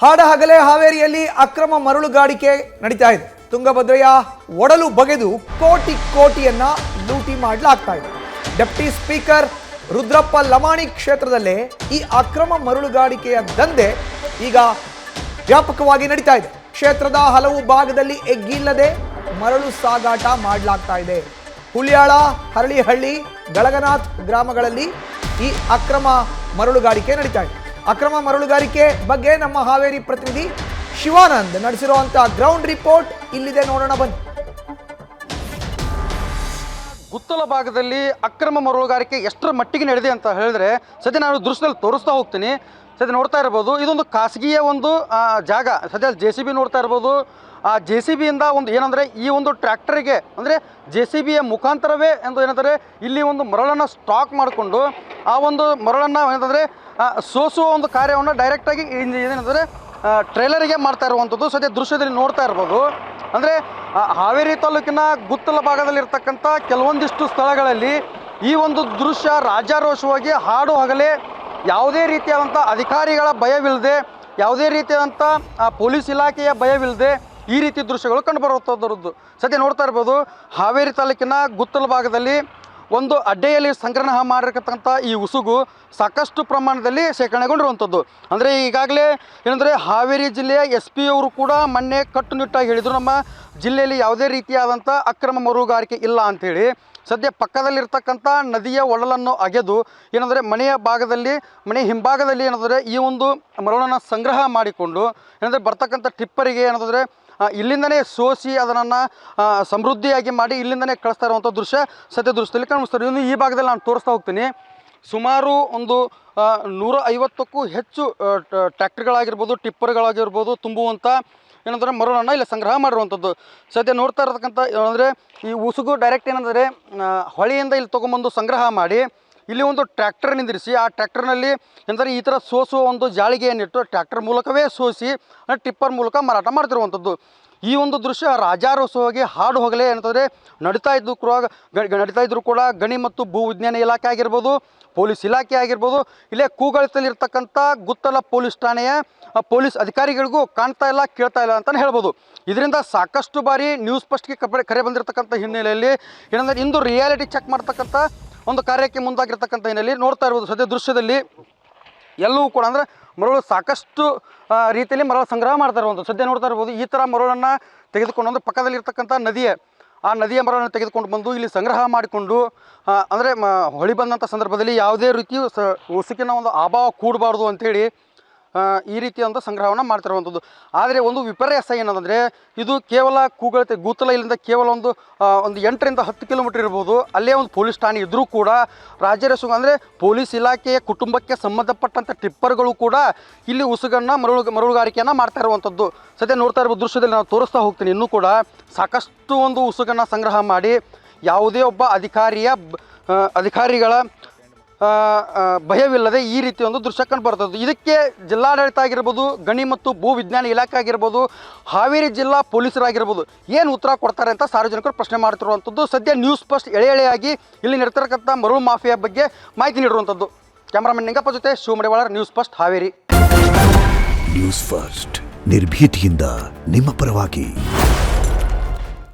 ಹಾಡಹಗಲೇ ಹಾವೇರಿಯಲ್ಲಿ ಅಕ್ರಮ ಮರಳುಗಾರಿಕೆ ನಡೀತಾ ಇದೆ. ತುಂಗಭದ್ರೆಯ ಒಡಲು ಬಗೆದು ಕೋಟಿಯನ್ನ ಲೂಟಿ ಮಾಡಲಾಗ್ತಾ ಇದೆ. ಡೆಪ್ಟಿ ಸ್ಪೀಕರ್ ರುದ್ರಪ್ಪ ಲಮಾಣಿ ಕ್ಷೇತ್ರದಲ್ಲೇ ಈ ಅಕ್ರಮ ಮರಳುಗಾರಿಕೆಯ ದಂಧೆ ಈಗ ವ್ಯಾಪಕವಾಗಿ ನಡೀತಾ ಇದೆ. ಕ್ಷೇತ್ರದ ಹಲವು ಭಾಗದಲ್ಲಿ ಎಗ್ಗಿಲ್ಲದೆ ಮರಳು ಸಾಗಾಟ ಮಾಡಲಾಗ್ತಾ ಇದೆ. ಹುಲ್ಯಾಳ, ಹರಳಿಹಳ್ಳಿ, ಗಳಗನಾಥ್ ಗ್ರಾಮಗಳಲ್ಲಿ ಈ ಅಕ್ರಮ ಮರಳುಗಾರಿಕೆ ನಡೀತಾ ಇದೆ. ಅಕ್ರಮ ಮರಳುಗಾರಿಕೆ ಬಗ್ಗೆ ನಮ್ಮ ಹಾವೇರಿ ಪ್ರತಿನಿಧಿ ಶಿವಾನಂದ್ ನಡೆಸಿರುವಂತಹ ಗ್ರೌಂಡ್ ರಿಪೋರ್ಟ್ ಇಲ್ಲಿದೆ, ನೋಡೋಣ ಬನ್ನಿ. ಗುತ್ತಲ ಭಾಗದಲ್ಲಿ ಅಕ್ರಮ ಮರಳುಗಾರಿಕೆ ಎಷ್ಟರ ಮಟ್ಟಿಗೆ ನಡೆದಿದೆ ಅಂತ ಹೇಳಿದ್ರೆ ಸದ್ಯ ನಾನು ದೃಶ್ಯದಲ್ಲಿ ತೋರಿಸ್ತಾ ಹೋಗ್ತೀನಿ. ಸದ್ಯ ನೋಡ್ತಾ ಇರ್ಬೋದು, ಇದೊಂದು ಖಾಸಗಿಯ ಒಂದು ಜಾಗ. ಸದ್ಯ JCB ನೋಡ್ತಾ ಇರ್ಬೋದು. ಆ JCBಯಿಂದ ಒಂದು ಏನಂದರೆ ಈ ಒಂದು ಟ್ರ್ಯಾಕ್ಟರ್ಗೆ ಅಂದರೆ JCBಯ ಮುಖಾಂತರವೇ ಎಂದು ಏನಂದರೆ ಇಲ್ಲಿ ಒಂದು ಮರಳನ್ನು ಸ್ಟಾಕ್ ಮಾಡಿಕೊಂಡು ಆ ಒಂದು ಮರಳನ್ನು ಏನಂದರೆ ಸೋಸುವ ಒಂದು ಕಾರ್ಯವನ್ನು ಡೈರೆಕ್ಟಾಗಿ ಏನಂದರೆ ಟ್ರೇಲರಿಗೆ ಮಾಡ್ತಾ ಇರುವಂಥದ್ದು ಸದ್ಯ ದೃಶ್ಯದಲ್ಲಿ ನೋಡ್ತಾ ಇರ್ಬೋದು. ಅಂದರೆ ಹಾವೇರಿ ತಾಲೂಕಿನ ಗುತ್ತಲ ಭಾಗದಲ್ಲಿರ್ತಕ್ಕಂಥ ಕೆಲವೊಂದಿಷ್ಟು ಸ್ಥಳಗಳಲ್ಲಿ ಈ ಒಂದು ದೃಶ್ಯ ರಾಜಾರೋಷವಾಗಿ ಹಾಡು ಹಗಲೇ ಯಾವುದೇ ರೀತಿಯಾದಂಥ ಅಧಿಕಾರಿಗಳ ಭಯವಿಲ್ಲದೆ, ಯಾವುದೇ ರೀತಿಯಾದಂಥ ಪೊಲೀಸ್ ಇಲಾಖೆಯ ಭಯವಿಲ್ಲದೆ ಈ ರೀತಿ ದೃಶ್ಯಗಳು ಕಂಡುಬರುವಂಥದ್ದು ಸದ್ಯ ನೋಡ್ತಾ ಇರ್ಬೋದು. ಹಾವೇರಿ ತಾಲೂಕಿನ ಗುತ್ತಲ ಭಾಗದಲ್ಲಿ ಒಂದು ಅಡ್ಡೆಯಲ್ಲಿ ಸಂಗ್ರಹ ಮಾಡಿರ್ತಕ್ಕಂಥ ಈ ಉಸುಗು ಸಾಕಷ್ಟು ಪ್ರಮಾಣದಲ್ಲಿ ಶೇಖರಣೆಗೊಂಡಿರುವಂಥದ್ದು. ಅಂದರೆ ಈಗಾಗಲೇ ಏನಂದರೆ ಹಾವೇರಿ ಜಿಲ್ಲೆಯ SP ಅವರು ಕೂಡ ಮೊನ್ನೆ ಕಟ್ಟುನಿಟ್ಟಾಗಿ ಹೇಳಿದರು, ನಮ್ಮ ಜಿಲ್ಲೆಯಲ್ಲಿ ಯಾವುದೇ ರೀತಿಯಾದಂಥ ಅಕ್ರಮ ಮರಳುಗಾರಿಕೆ ಇಲ್ಲ ಅಂಥೇಳಿ. ಸದ್ಯ ಪಕ್ಕದಲ್ಲಿರ್ತಕ್ಕಂಥ ನದಿಯ ಒಡಲನ್ನು ಅಗೆದು ಏನಂದರೆ ಮನೆ ಹಿಂಭಾಗದಲ್ಲಿ ಏನಂದರೆ ಈ ಒಂದು ಮರಳನ್ನು ಸಂಗ್ರಹ ಮಾಡಿಕೊಂಡು ಏನಂದರೆ ಬರ್ತಕ್ಕಂಥ ಟಿಪ್ಪರಿಗೆ ಏನಂದರೆ ಇಲ್ಲಿಂದನೇ ಸೋಸಿ ಅದನ್ನು ಸಮೃದ್ಧಿಯಾಗಿ ಮಾಡಿ ಇಲ್ಲಿಂದನೇ ಕಳಿಸ್ತಾ ಇರುವಂಥ ದೃಶ್ಯ ಸದ್ಯ ದೃಶ್ಯದಲ್ಲಿ ಕಾಣಿಸ್ತಾರೆ. ಇನ್ನು ಈ ಭಾಗದಲ್ಲಿ ನಾನು ತೋರಿಸ್ತಾ ಹೋಗ್ತೀನಿ. ಸುಮಾರು ಒಂದು 150ಕ್ಕೂ ಹೆಚ್ಚು ಟ್ರ್ಯಾಕ್ಟರ್ಗಳಾಗಿರ್ಬೋದು, ಟಿಪ್ಪರ್ಗಳಾಗಿರ್ಬೋದು ತುಂಬುವಂಥ ಏನಂದರೆ ಮರಳನ್ನು ಇಲ್ಲಿ ಸಂಗ್ರಹ ಮಾಡಿರುವಂಥದ್ದು. ಸದ್ಯ ನೋಡ್ತಾ ಇರತಕ್ಕಂಥ ಏನಂದರೆ ಈ ಉಸುಗು ಡೈರೆಕ್ಟ್ ಏನಂದರೆ ಹೊಳೆಯಿಂದ ಇಲ್ಲಿ ತೊಗೊಂಬಂದು ಸಂಗ್ರಹ ಮಾಡಿ ಇಲ್ಲಿ ಒಂದು ಟ್ರ್ಯಾಕ್ಟರ್ ನಿಂದಿರಿಸಿ ಆ ಟ್ರ್ಯಾಕ್ಟರ್ನಲ್ಲಿ ಏನಂದರೆ ಈ ಥರ ಸೋಸುವ ಒಂದು ಜಾಳಿಗೆಯನ್ನಿಟ್ಟು ಟ್ರ್ಯಾಕ್ಟರ್ ಮೂಲಕವೇ ಸೋಸಿ ಟಿಪ್ಪರ್ ಮೂಲಕ ಮಾರಾಟ ಮಾಡ್ತಿರುವಂಥದ್ದು. ಈ ಒಂದು ದೃಶ್ಯ ರಾಜಾರೋಷವಾಗಿ ಹಾಡು ಹೋಗಲೇ ಏನಂತಂದರೆ ನಡೀತಾ ಇದ್ದರೂ ಕೂಡ ಗಣಿ ಮತ್ತು ಭೂ ವಿಜ್ಞಾನ ಇಲಾಖೆ ಆಗಿರ್ಬೋದು, ಪೊಲೀಸ್ ಇಲಾಖೆ ಆಗಿರ್ಬೋದು, ಇಲ್ಲೇ ಕೂಗಳತಲ್ಲಿರ್ತಕ್ಕಂಥ ಗುತ್ತಲ ಪೊಲೀಸ್ ಠಾಣೆಯ ಪೊಲೀಸ್ ಅಧಿಕಾರಿಗಳಿಗೂ ಕಾಣ್ತಾ ಇಲ್ಲ, ಕೇಳ್ತಾ ಇಲ್ಲ ಅಂತಲೇ ಹೇಳ್ಬೋದು. ಇದರಿಂದ ಸಾಕಷ್ಟು ಬಾರಿ ನ್ಯೂಸ್ ಫಸ್ಟ್ಗೆ ಕರೆ ಬಂದಿರತಕ್ಕಂಥ ಹಿನ್ನೆಲೆಯಲ್ಲಿ ಏನಂದರೆ ಇಂದು ರಿಯಾಲಿಟಿ ಚೆಕ್ ಮಾಡ್ತಕ್ಕಂಥ ಒಂದು ಕಾರ್ಯಕ್ಕೆ ಮುಂದಾಗಿರ್ತಕ್ಕಂಥ ಹಿನ್ನೆಲೆಯಲ್ಲಿ ನೋಡ್ತಾ ಇರ್ಬೋದು. ಸದ್ಯ ದೃಶ್ಯದಲ್ಲಿ ಎಲ್ಲವೂ ಕೂಡ ಅಂದರೆ ಮರಳು ಸಾಕಷ್ಟು ರೀತಿಯಲ್ಲಿ ಮರಳು ಸಂಗ್ರಹ ಮಾಡ್ತಾ ಇರುವಂಥದ್ದು ಸದ್ಯ ನೋಡ್ತಾ ಇರ್ಬೋದು. ಈ ಥರ ಮರಳನ್ನು ತೆಗೆದುಕೊಂಡು ಅಂದರೆ ಪಕ್ಕದಲ್ಲಿರ್ತಕ್ಕಂಥ ನದಿಯ ಮರಳನ್ನು ತೆಗೆದುಕೊಂಡು ಬಂದು ಇಲ್ಲಿ ಸಂಗ್ರಹ ಮಾಡಿಕೊಂಡು ಅಂದರೆ ಹೊಳಿ ಬಂದಂಥ ಸಂದರ್ಭದಲ್ಲಿ ಯಾವುದೇ ರೀತಿಯು ಉಸುಕಿನ ಒಂದು ಅಭಾವ ಕೂಡಬಾರ್ದು ಅಂಥೇಳಿ ಈ ರೀತಿಯಾದಂಥ ಸಂಗ್ರಹವನ್ನು ಮಾಡ್ತಿರುವಂಥದ್ದು. ಆದರೆ ಒಂದು ವಿಪರ್ಯಾಸ ಏನಂದರೆ ಇದು ಕೇವಲ ಗುತ್ತಲ ಇಲ್ಲಿಂದ ಕೇವಲ ಒಂದು 8ರಿಂದ 10 ಕಿಲೋಮೀಟರ್ ಇರ್ಬೋದು. ಅಲ್ಲೇ ಒಂದು ಪೊಲೀಸ್ ಠಾಣೆ ಇದ್ದರೂ ಕೂಡ ರಾಜ್ಯರೇಷು ಅಂದರೆ ಪೊಲೀಸ್ ಇಲಾಖೆಯ ಕುಟುಂಬಕ್ಕೆ ಸಂಬಂಧಪಟ್ಟಂಥ ಟಿಪ್ಪರ್ಗಳು ಕೂಡ ಇಲ್ಲಿ ಉಸುಗನ್ನು ಮರಳುಗಾರಿಕೆಯನ್ನು ಮಾಡ್ತಾ ಇರುವಂಥದ್ದು ಸದ್ಯ ನೋಡ್ತಾ ಇರ್ಬೋದು. ದೃಶ್ಯದಲ್ಲಿ ನಾನು ತೋರಿಸ್ತಾ ಹೋಗ್ತೀನಿ. ಇನ್ನೂ ಕೂಡ ಸಾಕಷ್ಟು ಒಂದು ಉಸುಗನ್ನು ಸಂಗ್ರಹ ಮಾಡಿ ಯಾವುದೇ ಒಬ್ಬ ಅಧಿಕಾರಿಗಳ ಭಯವಿಲ್ಲದೆ ಈ ರೀತಿ ಒಂದು ದೃಶ್ಯ ಕಂಡು ಬರ್ತದೆ. ಇದಕ್ಕೆ ಜಿಲ್ಲಾಡಳಿತ ಆಗಿರ್ಬೋದು, ಗಣಿ ಮತ್ತು ಭೂ ವಿಜ್ಞಾನ ಇಲಾಖೆ ಆಗಿರ್ಬೋದು, ಹಾವೇರಿ ಜಿಲ್ಲಾ ಪೊಲೀಸರಾಗಿರ್ಬೋದು ಏನು ಉತ್ತರ ಕೊಡ್ತಾರೆ ಅಂತ ಸಾರ್ವಜನಿಕರು ಪ್ರಶ್ನೆ ಮಾಡ್ತಿರುವಂಥದ್ದು. ಸದ್ಯ ನ್ಯೂಸ್ ಫಸ್ಟ್ ಎಳೆಯಾಗಿ ಇಲ್ಲಿ ನಡೀತಿರತಕ್ಕಂಥ ಮರಳು ಮಾಫಿಯಾ ಬಗ್ಗೆ ಮಾಹಿತಿ ನೀಡಿರುವಂಥದ್ದು. ಕ್ಯಾಮರಾಮನ್ ನಿಂಗಪ್ಪ ಜೊತೆ Shivamadivalar, News First Haveri. News First ನಿರ್ಭೀತಿಯಿಂದ ನಿಮ್ಮ ಪರವಾಗಿ.